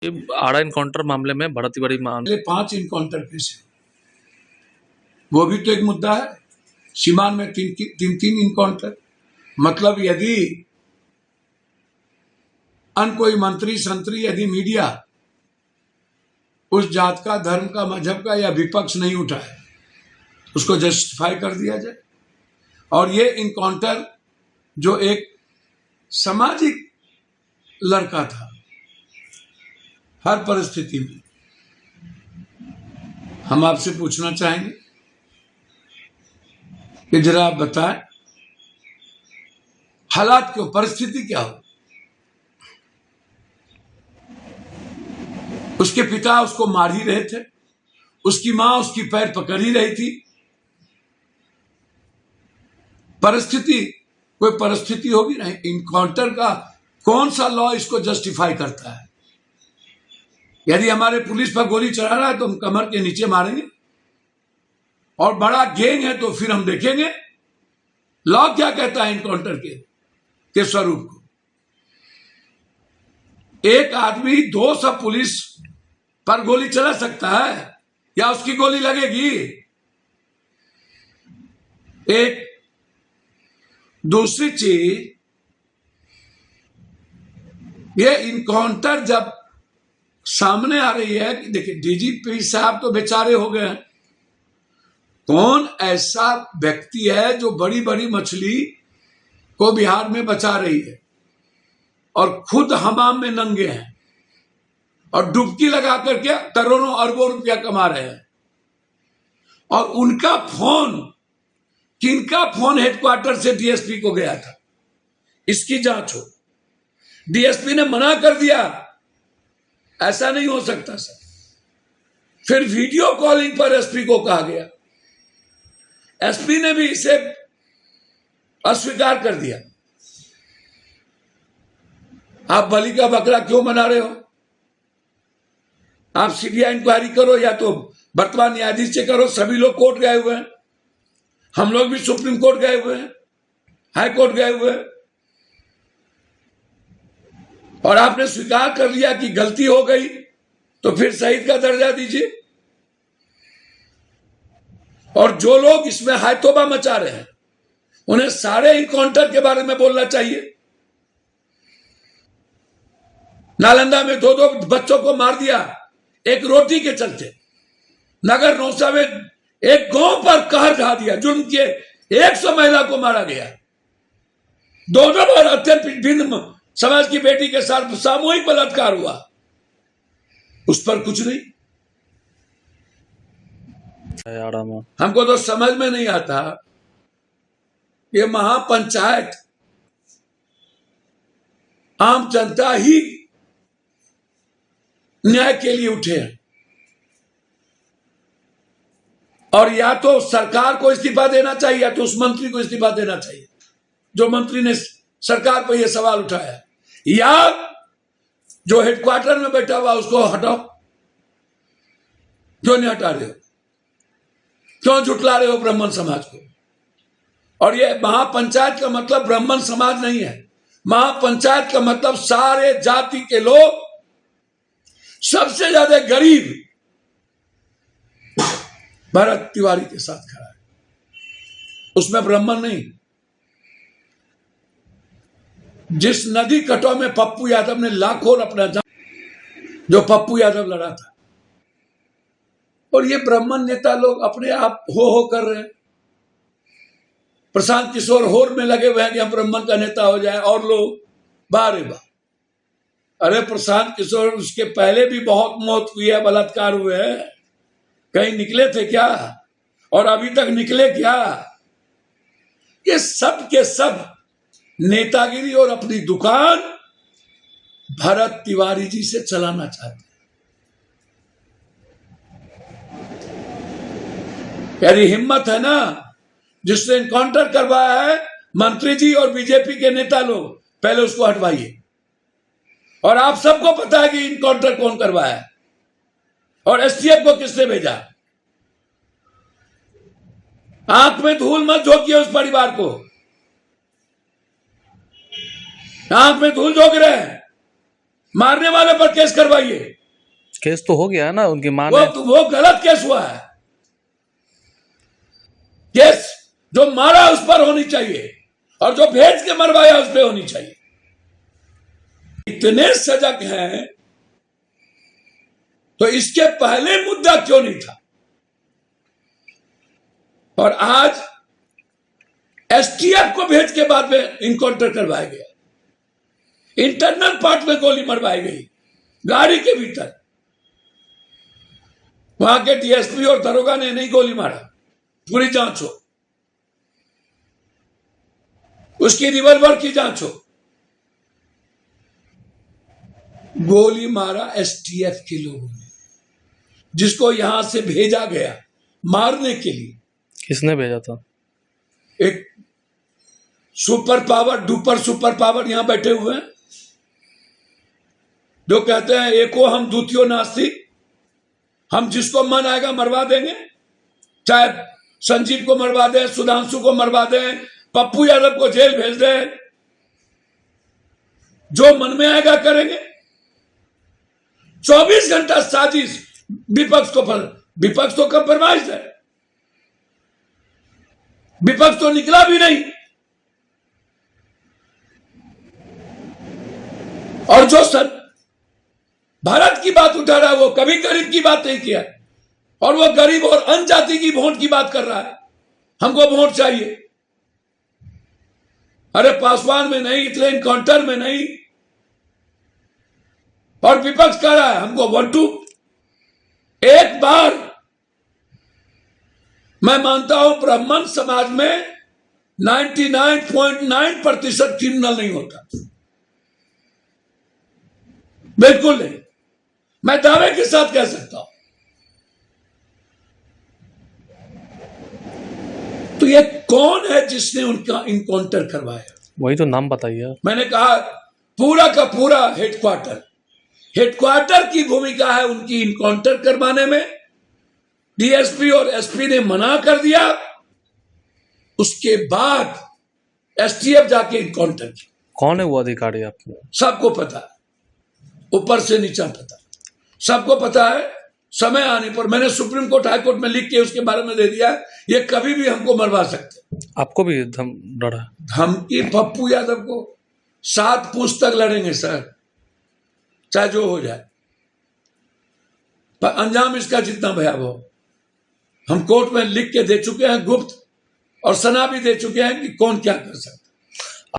ये आड़ा इनकाउंटर मामले में बढ़त बड़ी मांग 5 इनकाउंटर केस है, वो भी तो एक मुद्दा है। सीमान में तीन इनकाउंटर, मतलब यदि अन्य कोई मंत्री संतरी यदि मीडिया उस जात का, धर्म का, मजहब का या विपक्ष नहीं उठाए, उसको जस्टिफाई कर दिया जाए। और ये इनकाउंटर जो एक सामाजिक लड़का था, हर परिस्थिति में हम आपसे पूछना चाहेंगे कि जरा आप बताएं हालात क्यों, परिस्थिति क्या हो। उसके पिता उसको मार ही रहे थे, उसकी मां उसकी पैर पकड़ ही रही थी। परिस्थिति, कोई परिस्थिति होगी नहीं। इनकाउंटर का कौन सा लॉ इसको जस्टिफाई करता है? यदि हमारे पुलिस पर गोली चला रहा है तो हम कमर के नीचे मारेंगे, और बड़ा गैंग है तो फिर हम देखेंगे लॉ क्या कहता है इनकाउंटर के स्वरूप को। एक आदमी 200 पुलिस पर गोली चला सकता है या उसकी गोली लगेगी? एक दूसरी चीज, ये इनकाउंटर जब सामने आ रही है कि देखिए डीजीपी साहब तो बेचारे हो गए हैं। कौन ऐसा व्यक्ति है जो बड़ी बड़ी मछली को बिहार में बचा रही है और खुद हमाम में नंगे हैं और डुबकी लगा करके करोड़ों अरबों रुपया कमा रहे हैं, और उनका फोन, किनका फोन हेडक्वार्टर से डीएसपी को गया था, इसकी जांच हो। डीएसपी ने मना कर दिया, ऐसा नहीं हो सकता सर। फिर वीडियो कॉलिंग पर एसपी को कहा गया, एसपी ने भी इसे अस्वीकार कर दिया। आप बलि का बकरा क्यों बना रहे हो? आप सीबीआई इंक्वायरी करो या तो वर्तमान न्यायाधीश से करो। सभी लोग कोर्ट गए हुए हैं, हम लोग भी सुप्रीम कोर्ट गए हुए हैं, हाई कोर्ट गए हुए हैं, और आपने स्वीकार कर लिया कि गलती हो गई, तो फिर शहीद का दर्जा दीजिए। और जो लोग इसमें हायतोबा मचा रहे हैं उन्हें सारे इनकाउंटर के बारे में बोलना चाहिए। नालंदा में 2 बच्चों को मार दिया एक रोटी के चलते। नगर नौसा में एक गांव पर कहर ढा दिया, जुर्म किए 100 महिला को मारा गया। 2 बार अत्यंत भिन्न समाज की बेटी के साथ सामूहिक बलात्कार हुआ, उस पर कुछ नहीं। हमको तो समझ में नहीं आता, ये महापंचायत आम जनता ही न्याय के लिए उठे हैं, और या तो सरकार को इस्तीफा देना चाहिए या तो उस मंत्री को इस्तीफा देना चाहिए जो मंत्री ने सरकार पर यह सवाल उठाया, या जो हेडक्वार्टर में बैठा हुआ उसको हटाओ। क्यों नहीं हटा रहे हो? क्यों झुटला रहे हो ब्राह्मण समाज को? और ये महापंचायत का मतलब ब्राह्मण समाज नहीं है। महापंचायत का मतलब सारे जाति के लोग, सबसे ज्यादा गरीब भरत तिवारी के साथ खड़ा है, उसमें ब्राह्मण नहीं। जिस नदी कटाव में पप्पू यादव ने लाखों अपना जान, जो पप्पू यादव लड़ा था, और ये ब्राह्मण नेता लोग अपने आप हो कर रहे हैं। प्रशांत किशोर होर में लगे हुए हैं कि हम ब्राह्मण का नेता हो जाए, और लोग बारे बार। अरे प्रशांत किशोर, उसके पहले भी बहुत मौत हुई है, बलात्कार हुए हैं, कहीं निकले थे क्या? और अभी तक निकले क्या? ये सब के सब नेतागिरी और अपनी दुकान भरत तिवारी जी से चलाना चाहते हैं। यानी हिम्मत है ना, जिसने इनकाउंटर करवाया है मंत्री जी और बीजेपी के नेता लोग, पहले उसको हटवाइए। और आप सबको पता है कि इनकाउंटर कौन करवाया है और एसटीएफ को किसने भेजा। आंख में धूल मत झोंकिए उस परिवार को, आंख में धूल झोंक रहे हैं। मारने वाले पर केस करवाइए। केस तो हो गया है ना, उनकी मां ने। वो गलत केस हुआ है। केस जो मारा उस पर होनी चाहिए और जो भेज के मरवाया उस पर होनी चाहिए। इतने सजग हैं तो इसके पहले मुद्दा क्यों नहीं था? और आज एसटीएफ को भेज के बाद में इनकाउंटर करवाया गया। इंटरनल पार्ट में गोली मरवाई गई गाड़ी के भीतर। वहां के डीएसपी और दरोगा ने नहीं गोली मारा, पूरी जांच हो, उसकी रिवॉल्वर की जांच हो। गोली मारा एसटीएफ के लोगों ने, जिसको यहां से भेजा गया मारने के लिए। किसने भेजा था? एक super power, duper super power यहां बैठे हुए हैं, जो कहते हैं एको हम द्वितीय नास्ति, हम जिसको मन आएगा मरवा देंगे। चाहे संजीव को मरवा दें, सुधांशु को मरवा दें, पप्पू यादव को जेल भेज दें, जो मन में आएगा करेंगे। 24 घंटा साजिश विपक्ष को पर, विपक्ष तो कंप्रोमाइज है, विपक्ष तो निकला भी नहीं। और जो सर भारत की बात उठा रहा है वो कभी गरीब की बात नहीं किया, और वो गरीब और अन्य जाति की वोट की बात कर रहा है। हमको वोट चाहिए। अरे पासवान में नहीं, इतने इनकाउंटर में नहीं। और विपक्ष कह रहा है हमको 1-2। एक बार मैं मानता हूं ब्राह्मण समाज में 99.9% क्रिमिनल नहीं होता, बिल्कुल नहीं। मैं दावे के साथ कह सकता हूं। तो ये कौन है जिसने उनका इनकाउंटर करवाया? वही तो नाम बताइए। मैंने कहा पूरा का पूरा हेडक्वार्टर की भूमिका है उनकी इनकाउंटर करवाने में। डीएसपी और एसपी ने मना कर दिया, उसके बाद एसटीएफ जाके इनकाउंटर किया। कौन है वो अधिकारी आपको? सबको पता है, ऊपर से नीचा पता, सबको पता है। समय आने पर मैंने सुप्रीम कोर्ट, हाई कोर्ट में लिख के उसके बारे में दे दिया। ये कभी भी हमको मरवा सकते। आपको भी डर है? धमकी पप्पू यादव को 7 पूछ तक लड़ेंगे सर, चाहे जो हो जाए। पर अंजाम इसका जितना भयावह, हम कोर्ट में लिख के दे चुके हैं गुप्त, और सना भी दे चुके हैं कि कौन क्या कर सकता है।